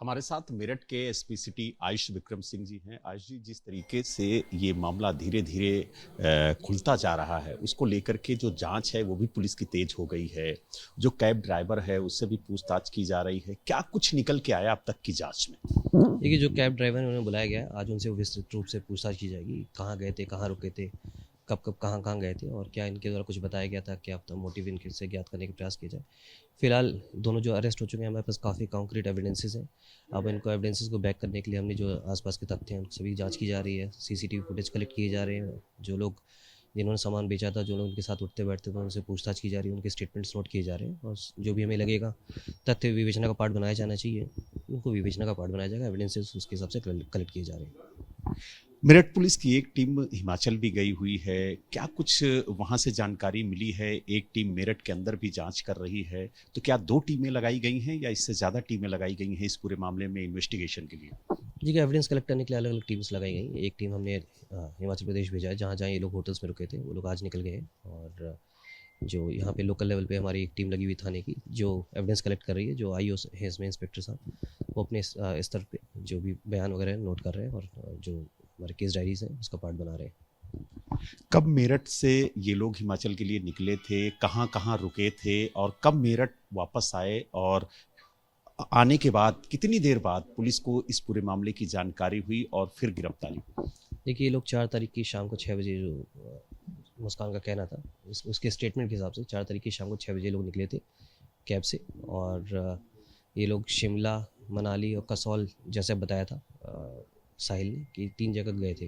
हमारे साथ मेरठ के एसपी सिटी आयुष विक्रम सिंह जी हैं। आयुष जी, जिस तरीके से ये मामला धीरे धीरे खुलता जा रहा है, उसको लेकर के जो जांच है वो भी पुलिस की तेज हो गई है। जो कैब ड्राइवर है उससे भी पूछताछ की जा रही है। क्या कुछ निकल के आया अब तक की जांच में? देखिए, जो कैब ड्राइवर है उन्हें बुलाया गया है। आज उनसे विस्तृत रूप से पूछताछ की जाएगी। कहाँ गए थे, कहाँ रुके थे, कब कब कहाँ गए थे और क्या इनके द्वारा कुछ बताया गया था, क्या मोटिव इनके से ज्ञात करने का प्रयास किया जाए। फिलहाल दोनों जो अरेस्ट हो चुके हैं, हमारे पास काफ़ी कॉन्क्रीट एविडेंसेस हैं। अब इनको एविडेंसेस को बैक करने के लिए हमने जो आसपास के तथ्य हैं उन सभी जांच की जा रही है। सीसीटीवी फुटेज कलेक्ट किए जा रहे हैं। जो लोग जिन्होंने सामान बेचा था, जो लोग उनके साथ उठते बैठते थे, उनसे पूछताछ की जा रही है। उनके स्टेटमेंट्स नोट किए जा रहे हैं और जो भी हमें लगेगा तथ्य विवेचना का पार्ट बनाया जाना चाहिए, उनको विवेचना का पार्ट बनाया जाएगा। एविडेंसेस उसके हिसाब से कलेक्ट किए जा रहे हैं। मेरठ पुलिस की एक टीम हिमाचल भी गई हुई है। क्या कुछ वहां से जानकारी मिली है? एक टीम मेरठ के अंदर भी जांच कर रही है, तो क्या 2 टीमें लगाई गई हैं या इससे ज़्यादा टीमें लगाई गई हैं इस पूरे मामले में इन्वेस्टिगेशन के लिए? जी, एविडेंस कलेक्ट करने के लिए अलग अलग टीम्स लगाई गई। एक टीम हमने हिमाचल प्रदेश भेजा है, जहाँ जहाँ ये लोग होटल्स में रुके थे वो लोग आज निकल गए हैं। और जो यहाँ पे लोकल लेवल पे हमारी एक टीम लगी हुई थाने की, जो एविडेंस कलेक्ट कर रही है। जो आईओ है इसमें इंस्पेक्टर साहब, वो अपने स्तर पे जो भी बयान वगैरह नोट कर रहे हैं और जो हमारे केस डायरीज हैं उसका पार्ट बना रहे हैं। कब मेरठ से ये लोग हिमाचल के लिए निकले थे, कहाँ कहाँ रुके थे और कब मेरठ वापस आए, और आने के बाद कितनी देर बाद पुलिस को इस पूरे मामले की जानकारी हुई और फिर गिरफ्तारी? देखिए, ये लोग 4 तारीख की शाम को 6 बजे, जो मुस्कान का कहना था, उसके स्टेटमेंट के हिसाब से 4 तारीख की शाम को 6 बजे लोग निकले थे कैब से। और ये लोग शिमला, मनाली और कसौल, जैसे बताया था साहिल ने, कि 3 जगह गए थे।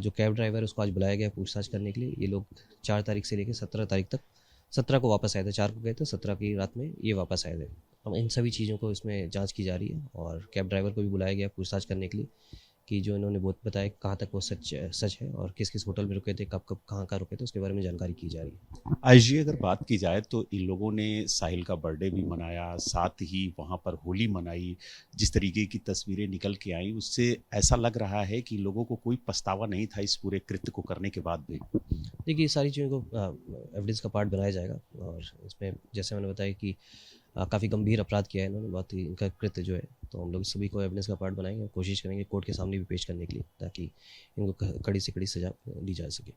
जो कैब ड्राइवर है उसको आज बुलाया गया पूछताछ करने के लिए। ये लोग 4 तारीख से लेकर 17 तारीख तक, 17 को वापस आए थे। 4 को गए थे, 17 की रात में ये वापस आए थे। अब इन सभी चीज़ों को इसमें जांच की जा रही है और कैब ड्राइवर को भी बुलाया गया पूछताछ करने के लिए कि जो इन्होंने बहुत बताया कहाँ तक वो सच है और किस किस होटल में रुके थे, कब कब कहाँ रुके थे, उसके बारे में जानकारी की जा रही है। आईजी, अगर बात की जाए तो इन लोगों ने साहिल का बर्थडे भी मनाया, साथ ही वहाँ पर होली मनाई। जिस तरीके की तस्वीरें निकल के आई उससे ऐसा लग रहा है कि लोगों को कोई पछतावा नहीं था इस पूरे कृत्य को करने के बाद भी। देखिए, सारी चीज़ों को एविडेंस का पार्ट बनाया जाएगा और इसमें जैसे मैंने बताया कि काफ़ी गंभीर अपराध किया है इन्होंने, बहुत ही इनका कृत्य जो है। तो हम लोग सभी को एविडेंस का पार्ट बनाएंगे और कोशिश करेंगे कोर्ट के सामने भी पेश करने के लिए, ताकि इनको कड़ी से कड़ी सजा दी जा सके।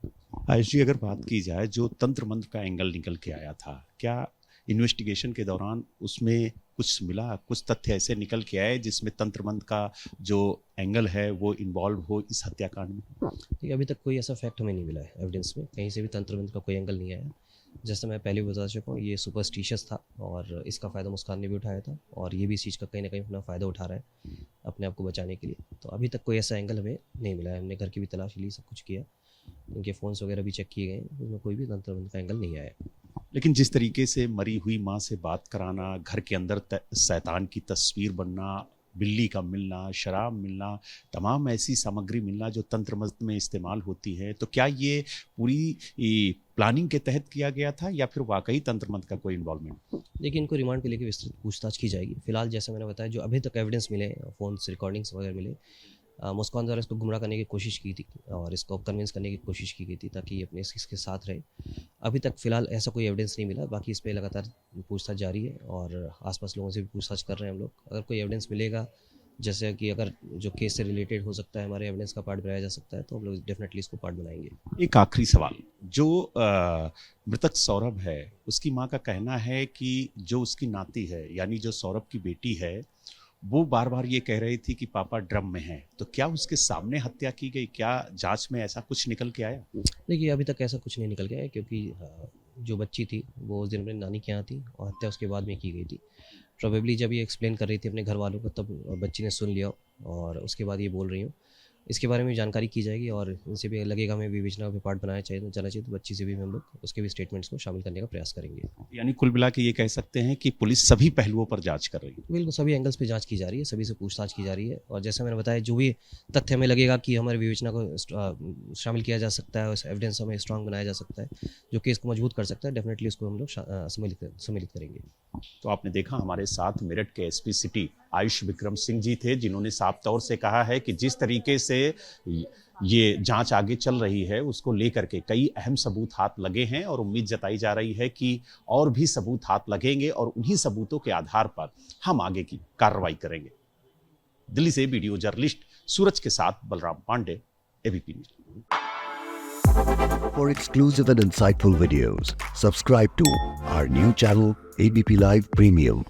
आयुषी, अगर बात की जाए जो तंत्र मंत्र का एंगल निकल के आया था, क्या इन्वेस्टिगेशन के दौरान उसमें कुछ मिला, कुछ तथ्य ऐसे निकल के आए जिसमें तंत्र मंत्र का जो एंगल है वो इन्वॉल्व हो इस हत्याकांड में? देखिए, अभी तक कोई ऐसा फैक्ट हमें नहीं मिला है एविडेंस में, कहीं से भी तंत्र मंत्र का कोई एंगल नहीं आया। जैसे मैं पहले भी बता चुका हूँ, ये सुपरस्टिशियस था और इसका फ़ायदा मुस्कान ने भी उठाया था और ये भी इस चीज़ का कहीं ना कहीं अपना फ़ायदा उठा रहा है अपने आप को बचाने के लिए। तो अभी तक कोई ऐसा एंगल हमें नहीं मिला है। हमने घर की भी तलाशी ली, सब कुछ किया, इनके फ़ोन्स वगैरह भी चेक किए गए, उसमें कोई भी तंत्र मंत्र का एंगल नहीं आया। लेकिन जिस तरीके से मरी हुई माँ से बात कराना, घर के अंदर शैतान की तस्वीर बनना, बिल्ली का मिलना, शराब मिलना, तमाम ऐसी सामग्री मिलना जो तंत्र मंत्र में इस्तेमाल होती है, तो क्या ये पूरी प्लानिंग के तहत किया गया था या फिर वाकई तंत्र मंत्र का कोई इन्वॉल्वमेंट? लेकिन इनको रिमांड पे लेके विस्तृत पूछताछ की जाएगी। फिलहाल जैसे मैंने बताया, जो अभी तक एविडेंस मिले, फ़ोन्स, रिकॉर्डिंग्स वगैरह मिले, मुस्कान द्वारा इसको गुमराह करने की कोशिश की थी और इसको कन्विंस करने की कोशिश की गई थी ताकि ये अपने इसके साथ रहे। अभी तक फ़िलहाल ऐसा कोई एविडेंस नहीं मिला। बाकी इस पे लगातार पूछताछ जारी है और आसपास लोगों से भी पूछताछ कर रहे हैं हम लोग। अगर कोई एविडेंस मिलेगा, जैसे कि अगर जो केस से रिलेटेड हो सकता है, हमारे एविडेंस का पार्ट बनाया जा सकता है, तो हम लोग डेफिनेटली इसको पार्ट बनाएंगे। एक आखिरी सवाल, जो मृतक सौरभ है उसकी माँ का कहना है कि जो उसकी नाती है, यानी जो सौरभ की बेटी है, वो बार बार ये कह रही थी कि पापा ड्रम में हैं, तो क्या उसके सामने हत्या की गई? क्या जांच में ऐसा कुछ निकल के आया? देखिए, अभी तक ऐसा कुछ नहीं निकल गया है, क्योंकि जो बच्ची थी वो उस दिन अपनी नानी के यहाँ थी और हत्या उसके बाद में की गई थी। प्रोबेबली जब ये एक्सप्लेन कर रही थी अपने घर वालों को, तब बच्ची ने सुन लिया और उसके बाद ये बोल रही हूँ। इसके बारे में जानकारी की जाएगी और इनसे भी लगेगा हमें विवेचना पे पार्ट बनाया चाहिए जाना चाहिए, तो बच्ची से भी हम लोग उसके भी स्टेटमेंट्स को शामिल करने का प्रयास करेंगे। यानी कुल मिला के ये कह सकते हैं कि पुलिस सभी पहलुओं पर जांच कर रही है। बिल्कुल, सभी एंगल्स पे जांच की जा रही है, सभी से पूछताछ की जा रही है और जैसे मैंने बताया, जो भी तथ्य हमें लगेगा कि हमारी विवेचना को शामिल किया जा सकता है, उस एविडेंस हमें स्ट्रांग बनाया जा सकता है, जो केस को मजबूत कर सकता है, डेफिनेटली उसको हम लोग सम्मिलित करेंगे। तो आपने देखा, हमारे साथ मेरठ के एसपी सिटी आयुष विक्रम सिंह जी थे, जिन्होंने साफ तौर से कहा है कि जिस तरीके से ये जांच आगे चल रही है उसको लेकर के कई अहम सबूत हाथ लगे हैं और उम्मीद जताई जा रही है कि और भी सबूत हाथ लगेंगे और उन्हीं सबूतों के आधार पर हम आगे की कार्रवाई करेंगे। दिल्ली से वीडियो जर्नलिस्ट सूरज के साथ Balram Pandey, ABP news. For exclusive and insightful videos, subscribe to our new channel ABP Live Premium.